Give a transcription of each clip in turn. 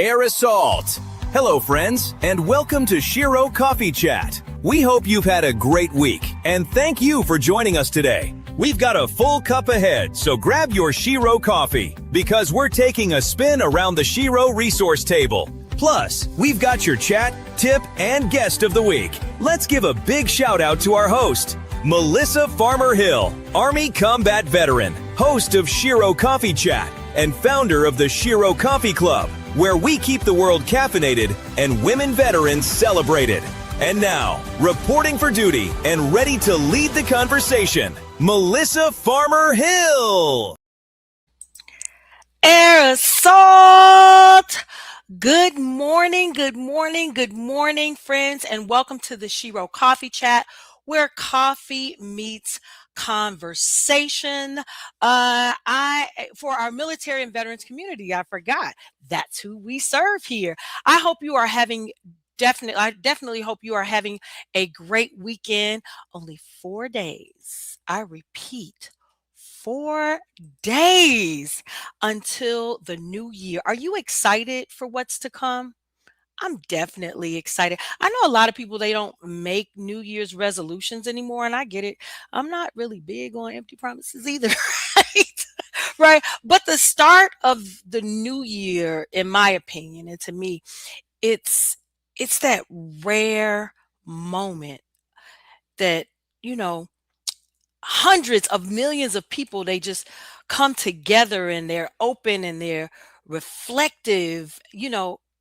Air Assault. Hello, friends, and welcome to Shero Coffee Chat. We hope you've had a great week, and thank you for joining us today. We've got a full cup ahead, so grab your Shero coffee, because we're taking a spin around the Shero resource table. Plus, we've got your chat, tip, and guest of the week. Let's give a big shout out to our host, Melissa Farmer Hill, Army Combat Veteran, host of Shero Coffee Chat, and founder of the Shero Coffee Club, where we keep the world caffeinated and women veterans celebrated. And now, reporting for duty and ready to lead the conversation, Melissa Farmer Hill. Air Assault! Good morning, good morning, good morning, friends, and welcome to the Shero Coffee Chat, where coffee meets conversation. For our military and veterans community, I forgot that's who we serve here. I hope you are having I definitely hope you are having a great weekend. Only 4 days. I repeat, 4 days until the new year. Are you excited for what's to come? I'm definitely excited. I know a lot of people, they don't make New Year's resolutions anymore, and I get it. I'm not really big on empty promises either, right? Right. But the start of the new year, in my opinion, and to me, it's it's that rare moment that, you know, hundreds of millions of people, they just come together and they're open and they're reflective,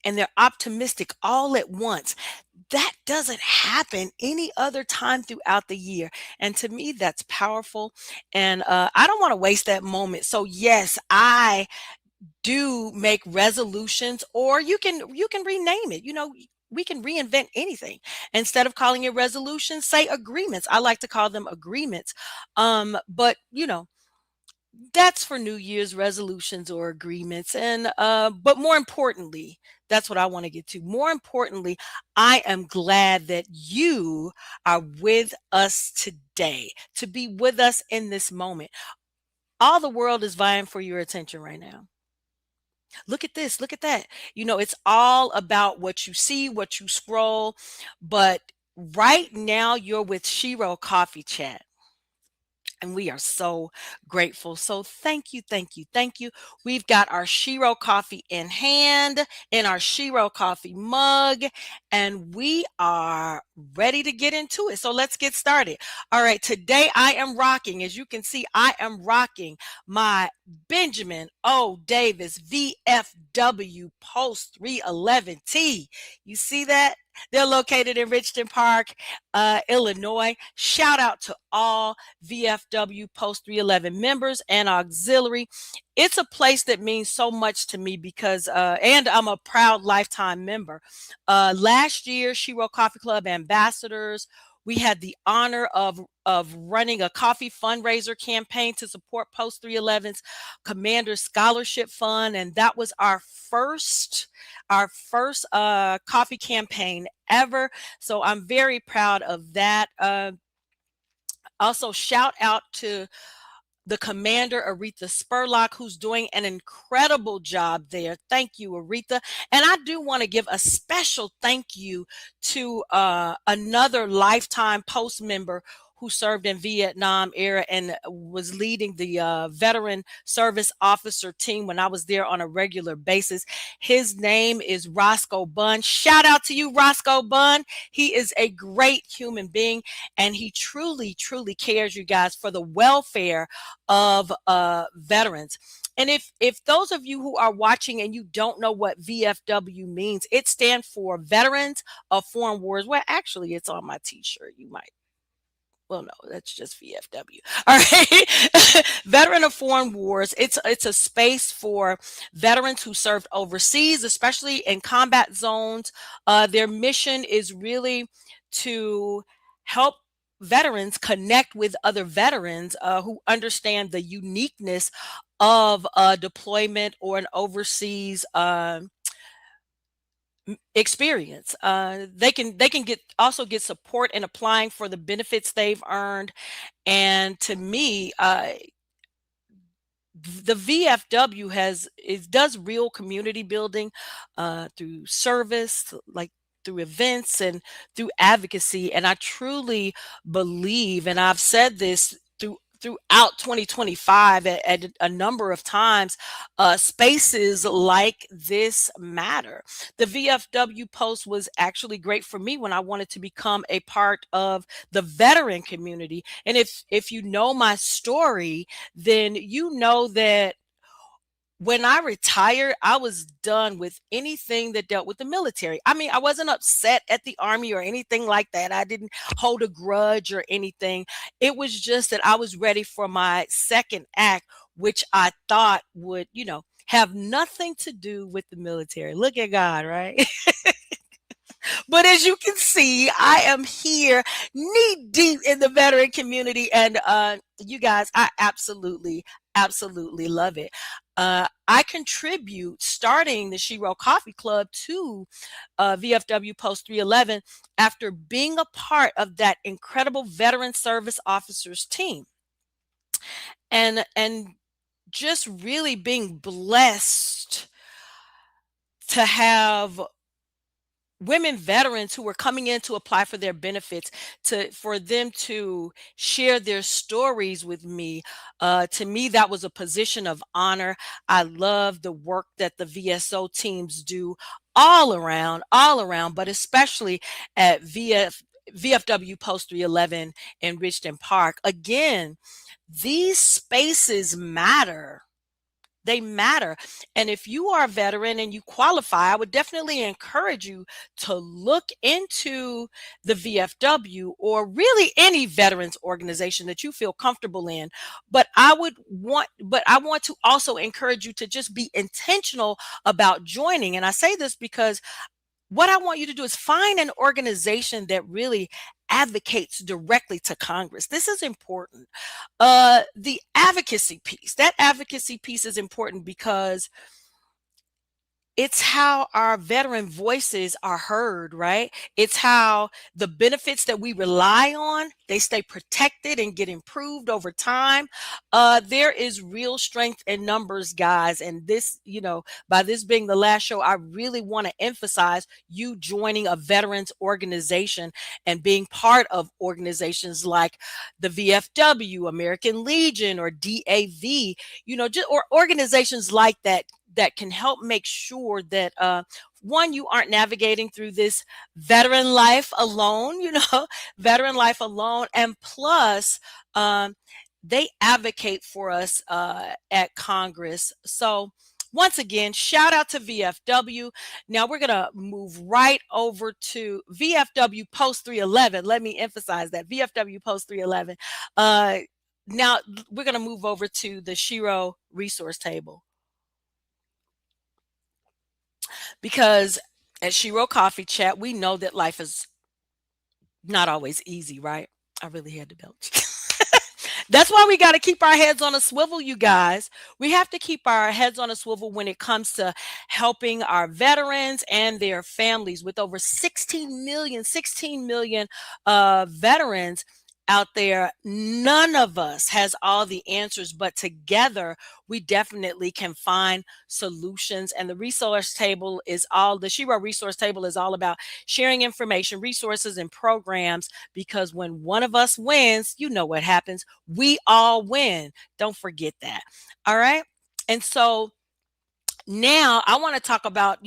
and they're optimistic all at once. That doesn't happen any other time throughout the year, and to me that's powerful. And I don't want to waste that moment. So yes, I do make resolutions, or you can rename it. We can reinvent anything. Instead of calling it resolutions, say agreements. I like to call them agreements. But that's for New Year's resolutions or agreements. And but more importantly, that's what I want to get to. More importantly, I am glad that you are with us today, to be with us in this moment. All the world is vying for your attention right now. Look at this, look at that. It's all about what you see, what you scroll. But right now, you're with Shero Coffee Chat. And we are so grateful. So thank you, thank you, thank you. We've got our Shero coffee in hand, in our Shero coffee mug, and we are ready to get into it. So let's get started. All right, today I am rocking, as you can see, I am rocking my Benjamin O. Davis VFW Post 311T. You see that? They're located in Richmond Park, Illinois. Shout out to all VFW Post 311 members and auxiliary. It's a place that means so much to me because, and I'm a proud lifetime member. Last year, Shero Coffee Club ambassadors, we had the honor of running a coffee fundraiser campaign to support Post 311's Commander Scholarship Fund, and that was our first coffee campaign ever. So I'm very proud of that. Also, shout out to the commander, Aretha Spurlock, who's doing an incredible job there. Thank you, Aretha. And I do want to give a special thank you to another lifetime Post member who served in Vietnam era and was leading the veteran service officer team when I was there on a regular basis. His name is Roscoe Bunn. Shout out to you, Roscoe Bunn. He is a great human being, and he truly, truly cares, you guys, for the welfare of veterans. And if those of you who are watching and you don't know what VFW means, it stands for Veterans of Foreign Wars. Well, actually, it's on my t-shirt. You might. Well, no, that's just VFW. All right. Veteran of Foreign Wars. It's a space for veterans who served overseas, especially in combat zones. Their mission is really to help veterans connect with other veterans who understand the uniqueness of deployment or an overseas experience. They can get support in applying for the benefits they've earned. And to me, the VFW has it does real community building through service, like through events and through advocacy. And I truly believe, and I've said this throughout 2025 at a number of times, spaces like this matter. The VFW post was actually great for me when I wanted to become a part of the veteran community. And if you know my story, then you know that when I retired, I was done with anything that dealt with the military. I mean, I wasn't upset at the Army or anything like that. I didn't hold a grudge or anything. It was just that I was ready for my second act, which I thought would, have nothing to do with the military. Look at God, right? But as you can see, I am here knee deep in the veteran community. And you guys, I absolutely love it. I contribute starting the Shero Coffee Club to VFW Post 311 after being a part of that incredible veteran service officers team. And just really being blessed to have women veterans who were coming in to apply for their benefits, for them to share their stories with me. To me, that was a position of honor. I love the work that the VSO teams do all around, but especially at VFW Post 311 in Richton Park. Again, these spaces matter. They matter. And if you are a veteran and you qualify, I would definitely encourage you to look into the VFW or really any veterans organization that you feel comfortable in. But I want to also encourage you to just be intentional about joining. And I say this because what I want you to do is find an organization that really advocates directly to Congress. This is important. The advocacy piece, that advocacy piece is important because it's how our veteran voices are heard, right? It's how the benefits that we rely on, they stay protected and get improved over time. There is real strength in numbers, guys. And this, by this being the last show, I really want to emphasize you joining a veterans organization and being part of organizations like the VFW, American Legion, or DAV, or organizations like that can help make sure that one, you aren't navigating through this veteran life alone, veteran life alone. And plus, they advocate for us at Congress. So once again, shout out to VFW. Now we're going to move right over to VFW Post 311. Let me emphasize that VFW Post 311. Now we're going to move over to the Shero resource table. Because at Shero Coffee Chat, we know that life is not always easy, right? I really had to belch. That's why we got to keep our heads on a swivel, you guys. We have to keep our heads on a swivel when it comes to helping our veterans and their families. With over 16 million veterans out there, none of us has all the answers, but together we definitely can find solutions. And the Shero resource table is all about sharing information, resources, and programs, because when one of us wins, you know what happens. We all win. Don't forget that. All right. And so now I want to talk about,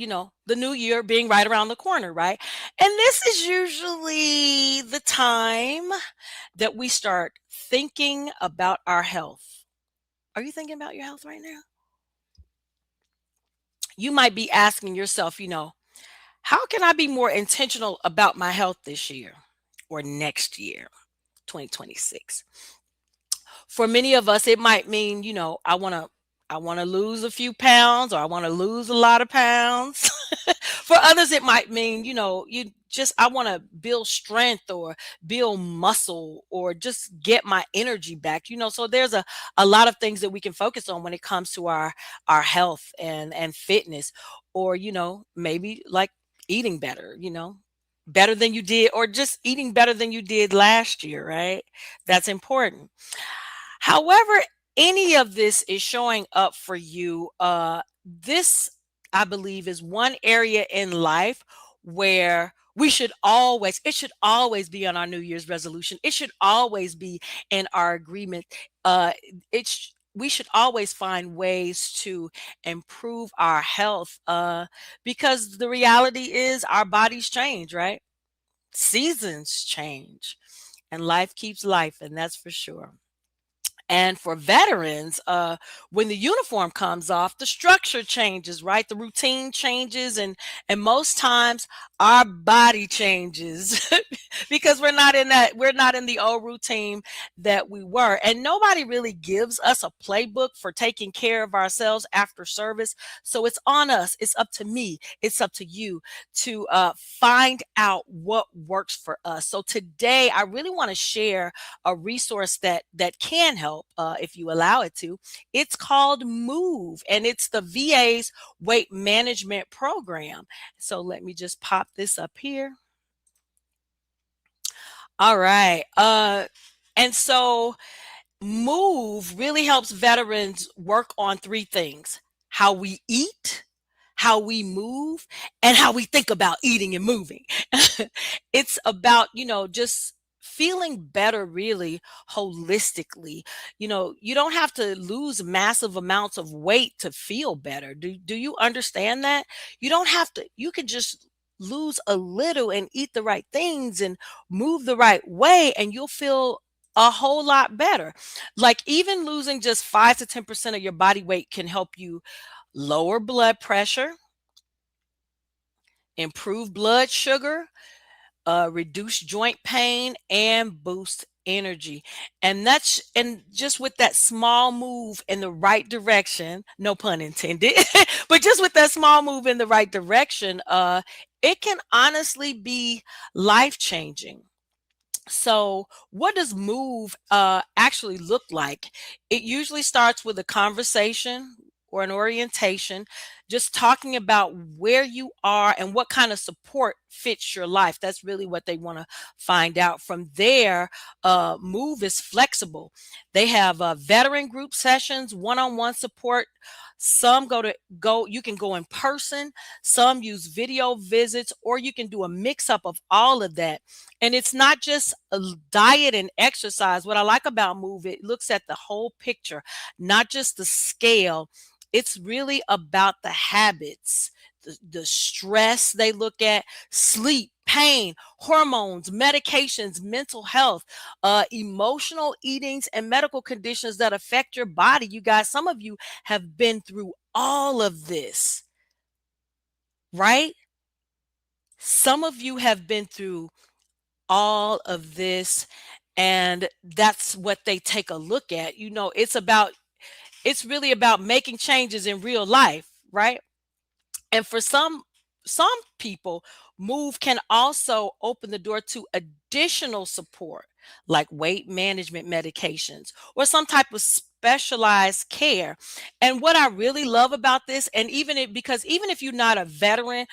the new year being right around the corner, right? And this is usually the time that we start thinking about our health. Are you thinking about your health right now? You might be asking yourself, how can I be more intentional about my health this year or next year, 2026? For many of us, it might mean, I want to lose a few pounds, or I want to lose a lot of pounds. For others, it might mean, I want to build strength or build muscle or just get my energy back. So there's a lot of things that we can focus on when it comes to our health and fitness, or, maybe like eating better, better than you did, or just eating better than you did last year, right? That's important. However, any of this is showing up for you, this, I believe, is one area in life where it should always be on our New Year's resolution. It should always be in our agreement. We should always find ways to improve our health, because the reality is our bodies change, right? Seasons change, and life keeps life, and that's for sure. And for veterans, when the uniform comes off, the structure changes, right? The routine changes, and most times our body changes because we're not in the old routine that we were. And nobody really gives us a playbook for taking care of ourselves after service. So it's on us. It's up to me. It's up to you to find out what works for us. So today, I really want to share a resource that can help, if you allow it to. It's called Move, and it's the VA's weight management program. So let me just pop this up here. All right. And so Move really helps veterans work on three things: how we eat, how we move, and how we think about eating and moving. It's about, just feeling better really holistically. You don't have to lose massive amounts of weight to feel better. Do you understand that? You don't have to, you can just lose a little and eat the right things and move the right way, and you'll feel a whole lot better. Like even losing just 5 to 10% of your body weight can help you lower blood pressure, improve blood sugar, reduce joint pain, and boost energy. And just with that small move in the right direction, no pun intended, but just with that small move in the right direction, it can honestly be life changing. So, what does move actually look like? It usually starts with a conversation or an orientation, just talking about where you are and what kind of support fits your life. That's really what they want to find out. From there, Move is flexible. They have veteran group sessions, one-on-one support. Some you can go in person, some use video visits, or you can do a mix up of all of that. And it's not just a diet and exercise. What I like about Move, it looks at the whole picture, not just the scale. It's really about the habits, the stress they look at, sleep, pain, hormones, medications, mental health, emotional eatings, and medical conditions that affect your body. You guys, some of you have been through all of this, right? Some of you have been through all of this, and that's what they take a look at. It's really about making changes in real life, right? And for some people, Move can also open the door to additional support like weight management medications or some type of specialized care. And what I really love about this, and because even if you're not a veteran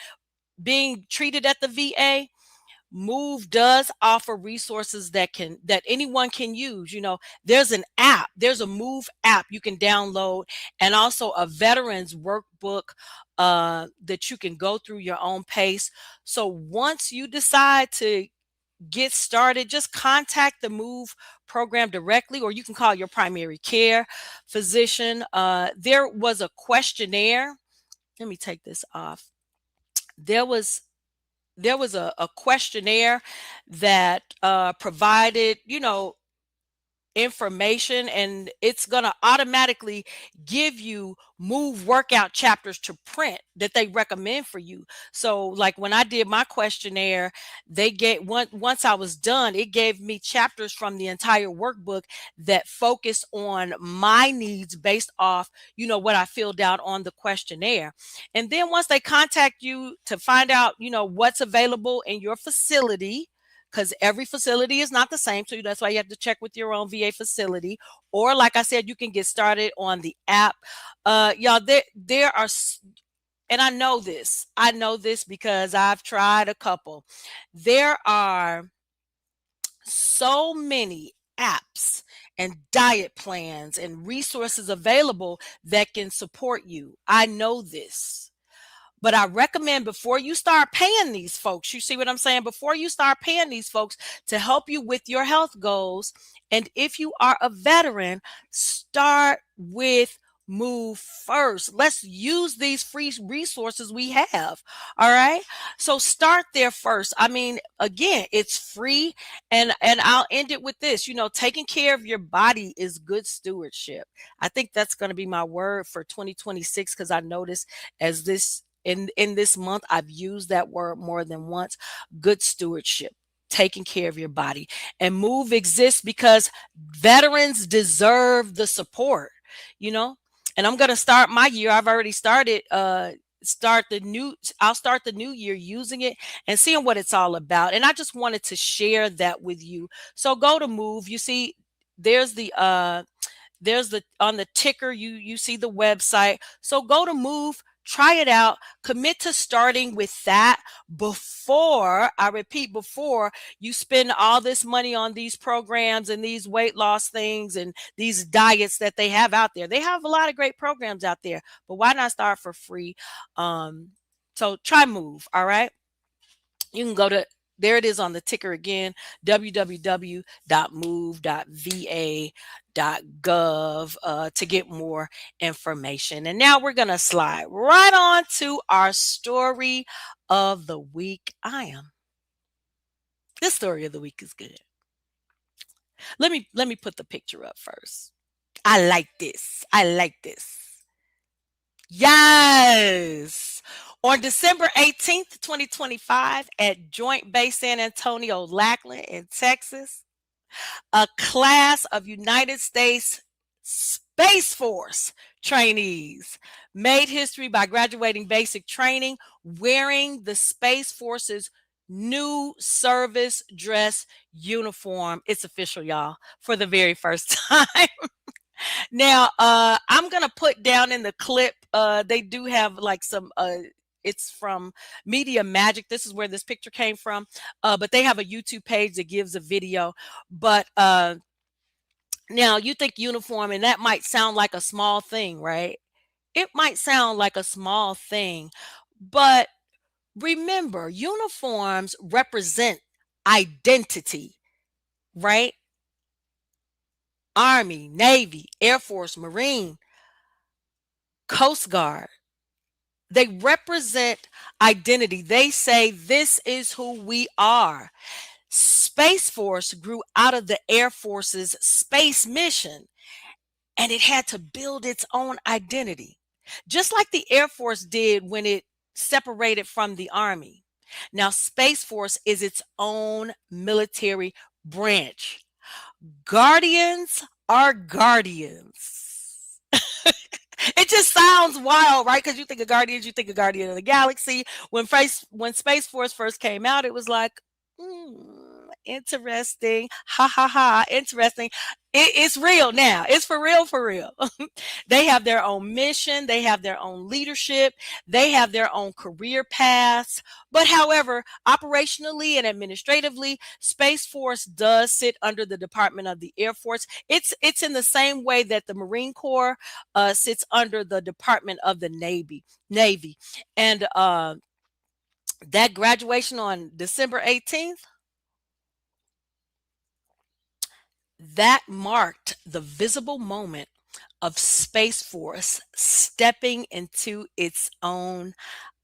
being treated at the VA, Move does offer resources that anyone can use. There's an app, there's a Move app you can download, and also a veterans workbook that you can go through your own pace. So once you decide to get started, just contact the Move program directly, or you can call your primary care physician. There was a questionnaire. Let me take this off. There was a questionnaire that provided, information, and it's going to automatically give you Move workout chapters to print that they recommend for you. So like when I did my questionnaire, they gave once I was done, it gave me chapters from the entire workbook that focused on my needs based off, what I filled out on the questionnaire. And then once they contact you to find out, what's available in your facility, because every facility is not the same. So that's why you have to check with your own VA facility. Or like I said, you can get started on the app. Y'all, there are, and I know this because I've tried a couple. There are so many apps and diet plans and resources available that can support you. I know this. But I recommend before you start paying these folks, you see what I'm saying? Before you start paying these folks to help you with your health goals, and if you are a veteran, start with Move first. Let's use these free resources we have. All right. So start there first. I mean, again, it's free. And I'll end it with this. Taking care of your body is good stewardship. I think that's going to be my word for 2026 because I noticed as this in this month I've used that word more than once. Good stewardship, taking care of your body. And Move exists because veterans deserve the support, you know and I'm going to start my year. I've already started I'll start the new year using it and seeing what it's all about. And I just wanted to share that with you. So go to Move. You see there's the on the ticker, you see the website. So go to Move, try it out, commit to starting with that before, I repeat, before you spend all this money on these programs and these weight loss things and these diets that they have out there. They have a lot of great programs out there, but why not start for free? So try Move. All right. You can go to, there it is on the ticker again, www.move.va.gov to get more information. And now we're going to slide right on to our story of the week. This story of the week is good. Let me put the picture up first. I like this. Yes. On December 18th, 2025, at Joint Base San Antonio, Lackland in Texas, a class of United States Space Force trainees made history by graduating basic training wearing the Space Force's new service dress uniform. It's official, y'all, for the very first time. Now, I'm gonna put down in the clip. They do have like some. It's from Media Magic. This is where this picture came from. But they have a YouTube page that gives a video. But now you think uniform, and that might sound like a small thing, right? It might sound like a small thing, but remember, uniforms represent identity, right? Army, Navy, Air Force, Marine, Coast Guard. They represent identity. They say this is who we are. Space Force grew out of the Air Force's space mission, and it had to build its own identity, just like the Air Force did when it separated from the Army. Now, Space Force is its own military branch. Guardians are guardians. It just sounds wild, right? Because you think of Guardians, you think of Guardian of the Galaxy. When Space Force first came out, it was like, interesting. Ha ha ha. Interesting. It's real now. It's for real, for real. They have their own mission. They have their own leadership. They have their own career paths. But however, operationally and administratively, Space Force does sit under the Department of the Air Force. It's in the same way that the Marine Corps sits under the Department of the Navy. And that graduation on December 18th, that marked the visible moment of Space Force stepping into its own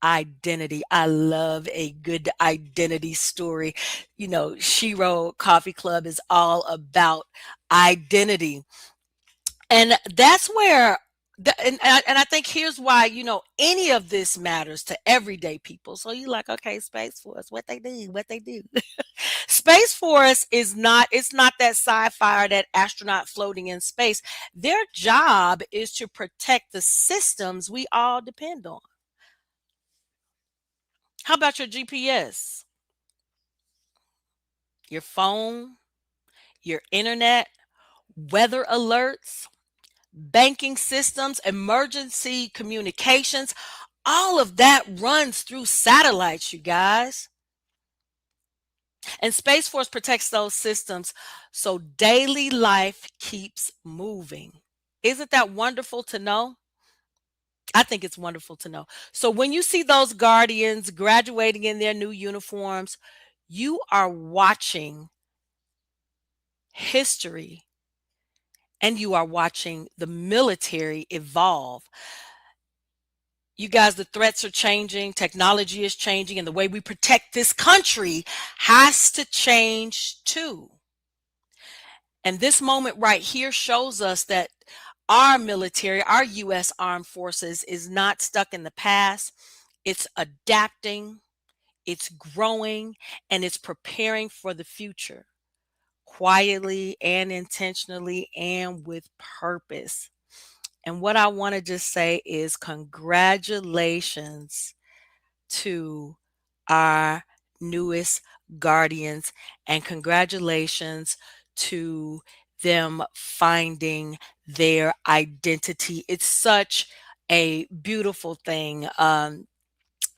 identity. I love a good identity story. Shero Coffee Club is all about identity. And that's where and I think here's why any of this matters to everyday people. So you're like, okay, Space Force, what they do. Space Force it's not that sci-fi or that astronaut floating in space. Their job is to protect the systems we all depend on. How about your GPS, your phone, your internet, weather alerts, banking systems, emergency communications? All of that runs through satellites, you guys. And Space Force protects those systems so daily life keeps moving. Isn't that wonderful to know? I think it's wonderful to know. So when you see those Guardians graduating in their new uniforms, you are watching history and you are watching the military evolve. You guys, the threats are changing, technology is changing, and the way we protect this country has to change too. And this moment right here shows us that our military, our U.S. Armed Forces, is not stuck in the past. It's adapting, it's growing, and it's preparing for the future quietly and intentionally and with purpose. And what I want to just say is congratulations to our newest guardians, and congratulations to them finding their identity. It's such a beautiful thing.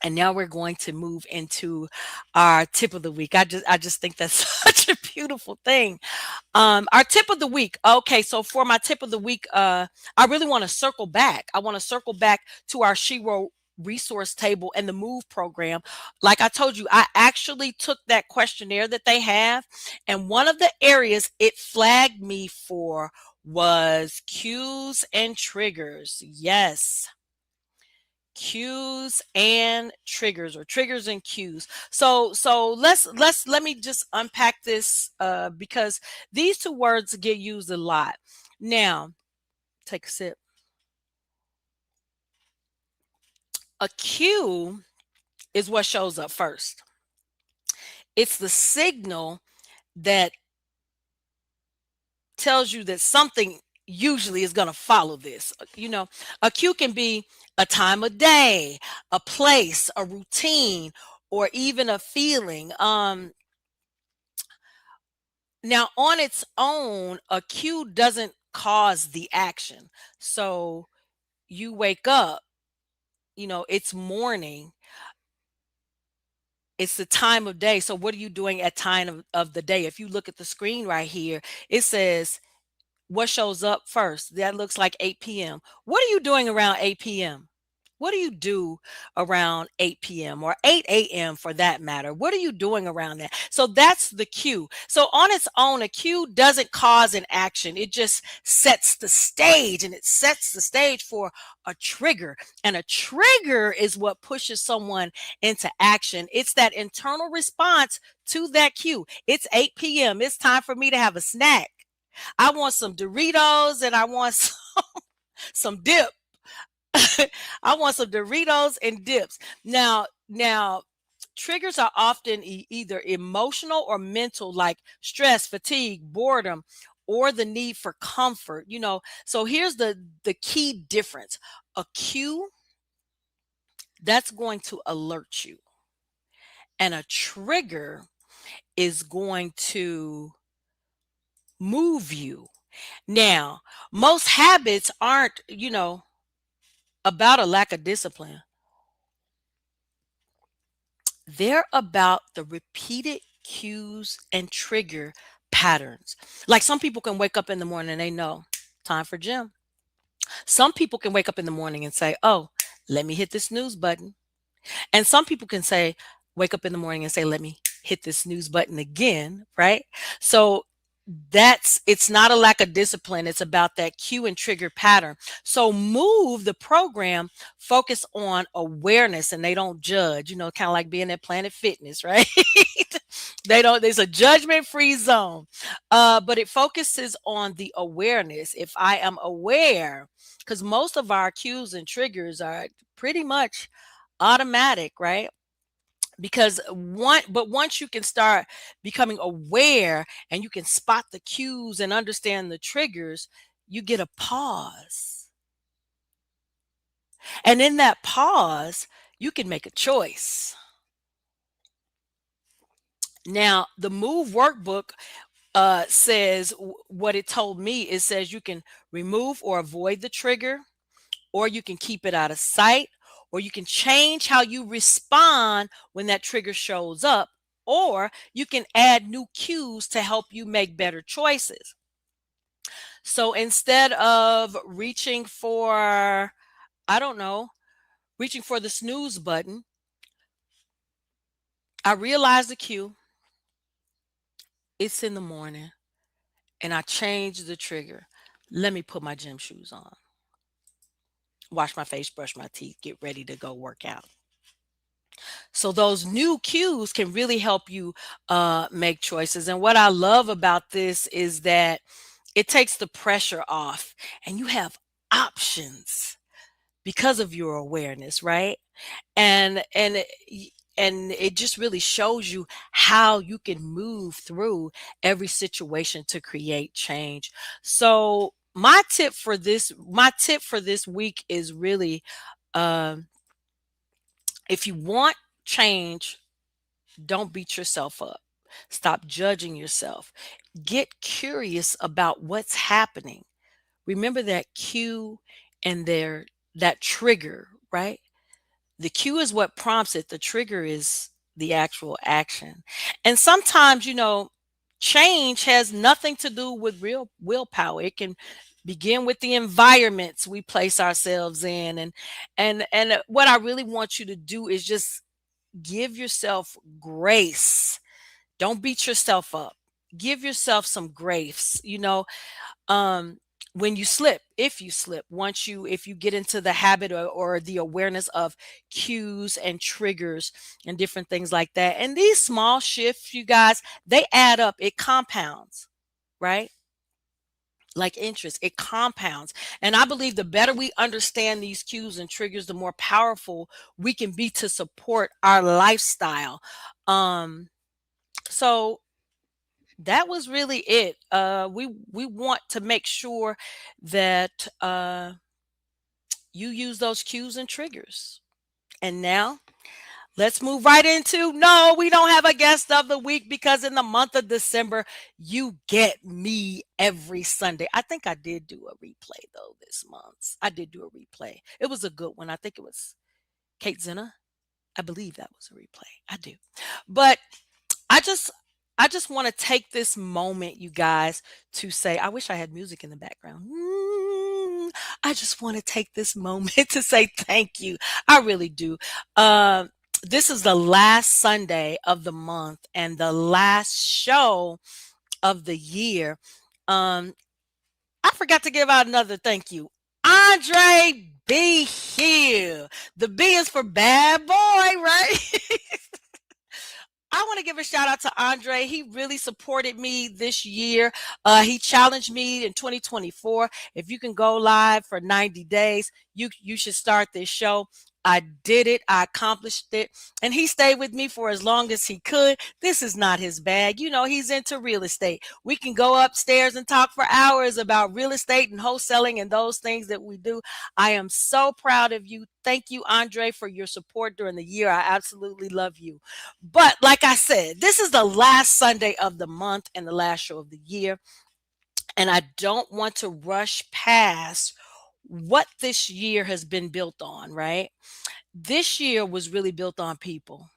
And now we're going to move into our tip of the week. I just think that's such a beautiful thing. Our tip of the week. Okay, so for my tip of the week, I really want to circle back. I want to circle back to our Shero resource table and the Move program. Like I told you, I actually took that questionnaire that they have, and one of the areas it flagged me for was cues and triggers. Yes, cues and triggers, or triggers and cues. So let me just unpack this, because these two words get used a lot. Now, take a sip. A cue is what shows up first. It's the signal that tells you that something usually is going to follow this. A cue can be a time of day, a place, a routine, or even a feeling. Now, on its own, a cue doesn't cause the action. So you wake up, it's morning, it's the time of day. So what are you doing at time of the day? If you look at the screen right here, it says what shows up first. That looks like 8 p.m. What are you doing around 8 p.m.? What do you do around 8 p.m. or 8 a.m. for that matter? What are you doing around that? So that's the cue. So on its own, a cue doesn't cause an action. It just sets the stage, and it sets the stage for a trigger. And a trigger is what pushes someone into action. It's that internal response to that cue. It's 8 p.m. It's time for me to have a snack. I want some Doritos and I want some dip. I want some Doritos and dips. Now, triggers are often either emotional or mental, like stress, fatigue, boredom, or the need for comfort. So here's the key difference. A cue, that's going to alert you, and a trigger is going to move you. Now, most habits aren't, about a lack of discipline. They're about the repeated cues and trigger patterns. Like some people can wake up in the morning and they know time for gym. Some people can wake up in the morning and say, "Oh, let me hit this snooze button." And some people can say, wake up in the morning and say, "Let me hit this snooze button again," right? So it's not a lack of discipline. It's about that cue and trigger pattern. So Move, the program, focus on awareness, and they don't judge, kind of like being at Planet Fitness, right? There's a judgment free zone. But it focuses on the awareness. If I am aware, because most of our cues and triggers are pretty much automatic, right? Because once you can start becoming aware and you can spot the cues and understand the triggers, you get a pause. And in that pause, you can make a choice. Now, the Move workbook says what it told me. It says you can remove or avoid the trigger, or you can keep it out of sight, or you can change how you respond when that trigger shows up, or you can add new cues to help you make better choices. So instead of reaching for, I don't know, reaching for the snooze button, I realized the cue. It's in the morning and I changed the trigger. Let me put my gym shoes on, wash my face, brush my teeth, get ready to go work out. So those new cues can really help you make choices. And what I love about this is that it takes the pressure off and you have options because of your awareness, right? And it just really shows you how you can move through every situation to create change. So my tip for this week is really, um, if you want change, don't beat yourself up. Stop judging yourself. Get curious about what's happening. Remember that cue and that trigger, right? The cue is what prompts it. The trigger is the actual action. And sometimes, change has nothing to do with real willpower. It can begin with the environments we place ourselves in. And what I really want you to do is just give yourself grace. Don't beat yourself up. Give yourself some grace. Um when you slip, if you slip, if you get into the habit, or the awareness of cues and triggers and different things like that, and these small shifts, you guys, they add up. It compounds, right? Like interest, it compounds. And I believe the better we understand these cues and triggers, the more powerful we can be to support our lifestyle. Um so that was really it. We want to make sure that you use those cues and triggers. And now let's move right into, no, we don't have a guest of the week, because in the month of December, you get me every Sunday. I think I did do a replay though this month. I did do a replay. It was a good one. I think it was Kate Zenna. I believe that was a replay. I do. But I just I just want to take this moment, you guys, to say, I wish I had music in the background. I just want to take this moment to say thank you. I really do. This is the last Sunday of the month and the last show of the year. Um, I forgot to give out another thank you. Andre B. Hill. The B is for bad boy, right? I want to give a shout out to Andre. He really supported me this year. He challenged me in 2024. If you can go live for 90 days, you should start this show. I did it. I accomplished it. And he stayed with me for as long as he could. This is not his bag. He's into real estate. We can go upstairs and talk for hours about real estate and wholesaling and those things that we do. I am so proud of you. Thank you, Andre, for your support during the year. I absolutely love you. But like I said, this is the last Sunday of the month and the last show of the year. And I don't want to rush past what this year has been built on, right? This year was really built on people.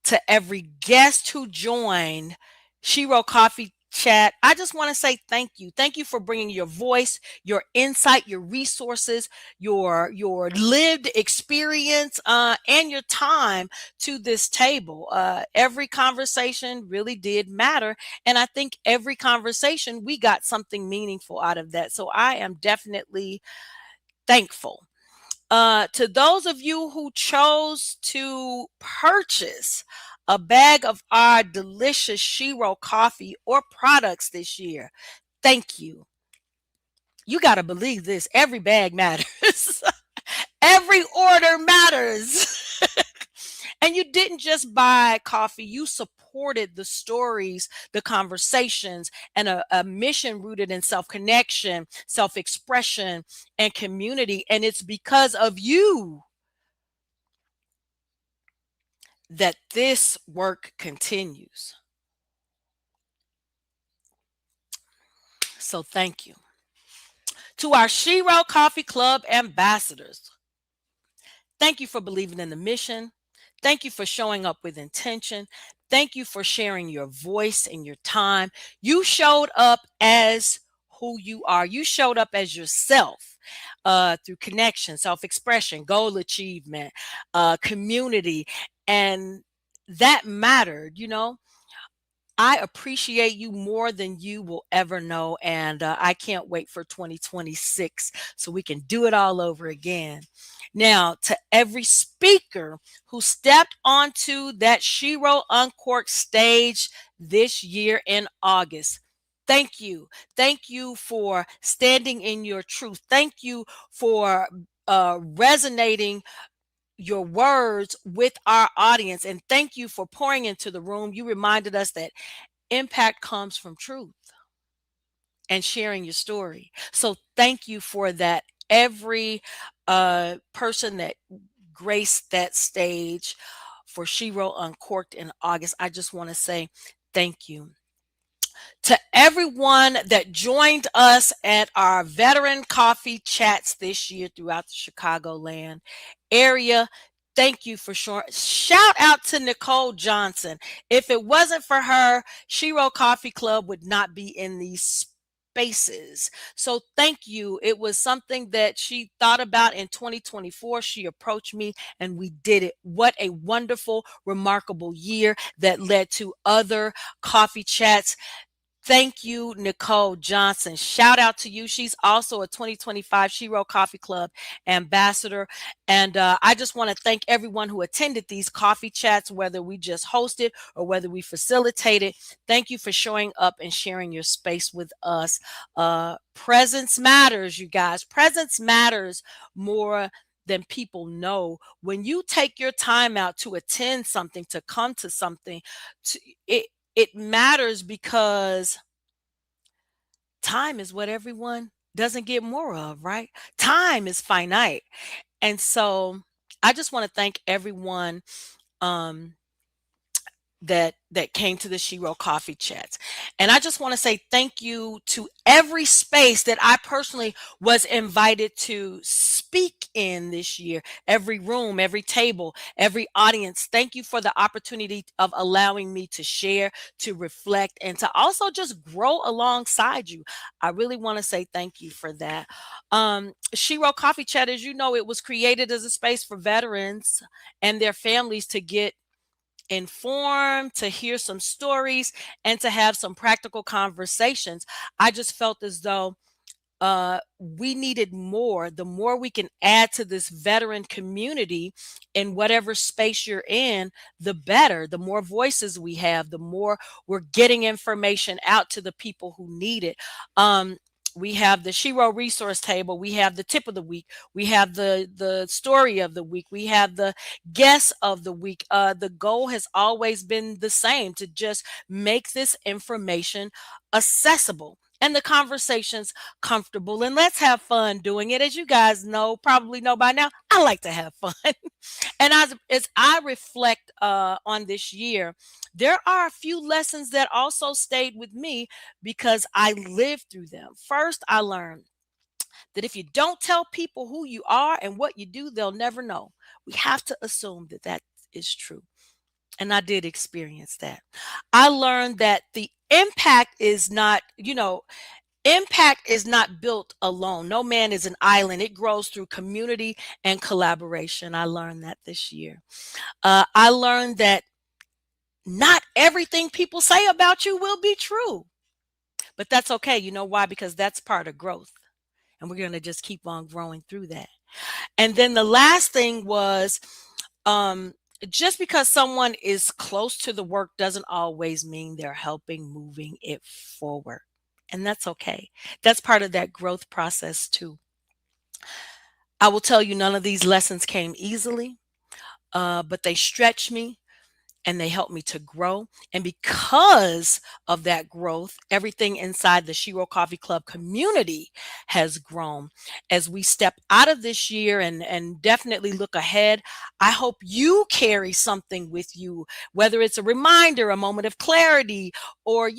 To every guest who joined Shero Coffee Chat, I just want to say thank you. Thank you for bringing your voice, your insight, your resources, your lived experience, and your time to this table. Every conversation really did matter, and I think every conversation we got something meaningful out of that. So I am definitely thankful. To those of you who chose to purchase a bag of our delicious Shero coffee or products this year, thank you. You got to believe this. Every bag matters. Every order matters. And you didn't just buy coffee, you supported the stories, the conversations, and a mission rooted in self connection, self expression, and community. And it's because of you that this work continues. So thank you. To our Shero Coffee Club ambassadors, thank you for believing in the mission. Thank you for showing up with intention. Thank you for sharing your voice and your time. You showed up as who you are. You showed up as yourself through connection, self expression, goal achievement, community. And that mattered, you know. I appreciate you more than you will ever know. And I can't wait for 2026 so we can do it all over again. Now, to every speaker who stepped onto that Shero Uncorked stage this year in August, thank you. Thank you for standing in your truth. Thank you for resonating your words with our audience. And thank you for pouring into the room. You reminded us that impact comes from truth and sharing your story. So thank you for that. Every person that graced that stage for Shero Uncorked in August, I just want to say thank you. To everyone that joined us at our veteran coffee chats this year throughout the Chicagoland area, thank you for sure. Shout out to Nicole Johnson. If it wasn't for her, Shero Coffee Club would not be in these spaces. So thank you. It was something that she thought about in 2024. She approached me and we did it. What a wonderful, remarkable year that led to other coffee chats. Thank you, Nicole Johnson. Shout out to you. She's also a 2025 Shero Coffee Club ambassador. And I just want to thank everyone who attended these coffee chats, whether we just hosted or whether we facilitated. Thank you for showing up and sharing your space with us. Presence matters, you guys. Presence matters more than people know. When you take your time out to attend something, to come to something, to, it matters because time is what everyone doesn't get more of, right? Time is finite. And so I just want to thank everyone um, that came to the Shero Coffee Chats. And I just want to say thank you to every space that I personally was invited to speak in this year. Every room, every table, every audience. Thank you for the opportunity of allowing me to share, to reflect, and to also just grow alongside you. I really want to say thank you for that. Shero Coffee Chat, as you know, it was created as a space for veterans and their families to get informed, to hear some stories, and to have some practical conversations. I just felt as though we needed more. The more we can add to this veteran community in whatever space you're in, the better. The more voices we have, the more we're getting information out to the people who need it. We have the Shero resource table. We have the tip of the week. We have the story of the week. We have the guest of the week. The goal has always been the same, to just make this information accessible and the conversations comfortable. And let's have fun doing it. As you guys know, probably know by now, I like to have fun. And as I reflect on this year, there are a few lessons that also stayed with me because I lived through them. First, I learned that if you don't tell people who you are and what you do, they'll never know. We have to assume that that is true. And I did experience that. I learned that the impact is not, impact is not built alone. No man is an island. It grows through community and collaboration. I learned that this year. I learned that not everything people say about you will be true, but that's okay. You know why? Because that's part of growth. And we're going to just keep on growing through that. And then the last thing was, um, just because someone is close to the work doesn't always mean they're helping moving it forward. And that's okay. That's part of that growth process too. I will tell you, none of these lessons came easily, but they stretched me and they helped me to grow. And because of that growth, everything inside the Shero Coffee Club community has grown. As we step out of this year and definitely look ahead, I hope you carry something with you, whether it's a reminder, a moment of clarity, or,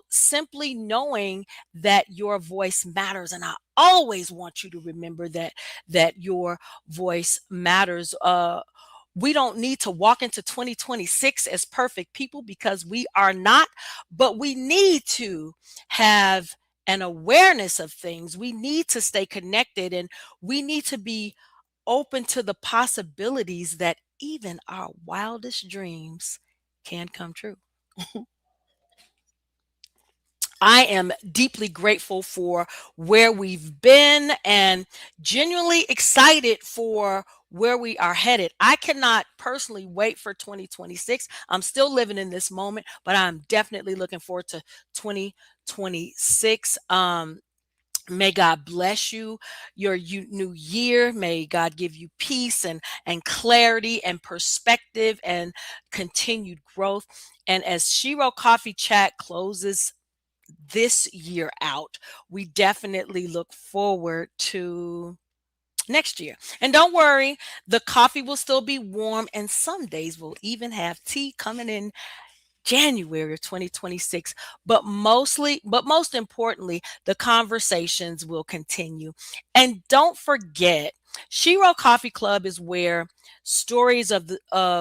simply knowing that your voice matters. And I always want you to remember that your voice matters. We don't need to walk into 2026 as perfect people because we are not, but we need to have an awareness of things. We need to stay connected and we need to be open to the possibilities that even our wildest dreams can come true. I am deeply grateful for where we've been and genuinely excited for where we are headed. I cannot personally wait for 2026. I'm still living in this moment, but I'm definitely looking forward to 2026. May God bless you, new year. May God give you peace and clarity and perspective and continued growth. And as Shero Coffee Chat closes this year out, we definitely look forward to next year. And don't worry, the coffee will still be warm, and some days we'll even have tea coming in January of 2026. But most importantly, the conversations will continue. And don't forget, Shero Coffee Club is where stories of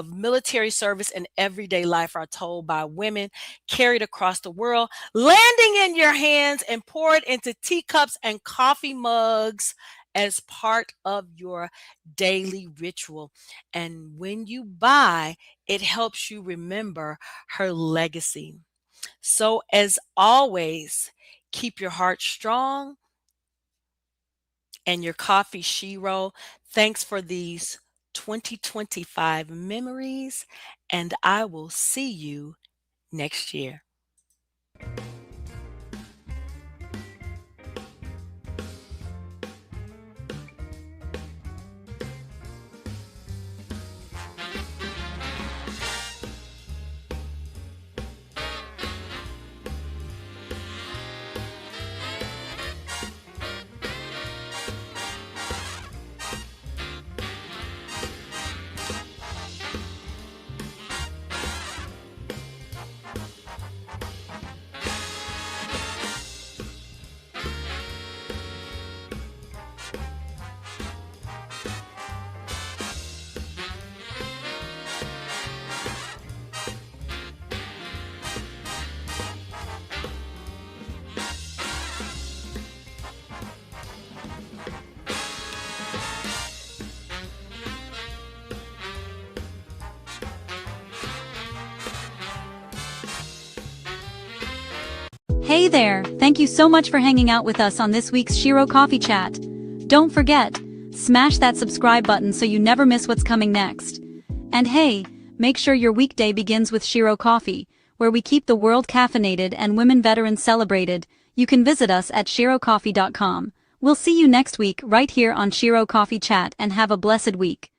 military service and everyday life are told by women carried across the world, landing in your hands and poured into teacups and coffee mugs as part of your daily ritual. And when you buy, it helps you remember her legacy. So, as always, keep your heart strong and your coffee Shero. Thanks for these 2025 memories, and I will see you next year. Hey there, thank you so much for hanging out with us on this week's Shero Coffee Chat. Don't forget, smash that subscribe button so you never miss what's coming next. And hey, make sure your weekday begins with Shero Coffee, where we keep the world caffeinated and women veterans celebrated. You can visit us at sherocoffee.com. We'll see you next week right here on Shero Coffee Chat and have a blessed week.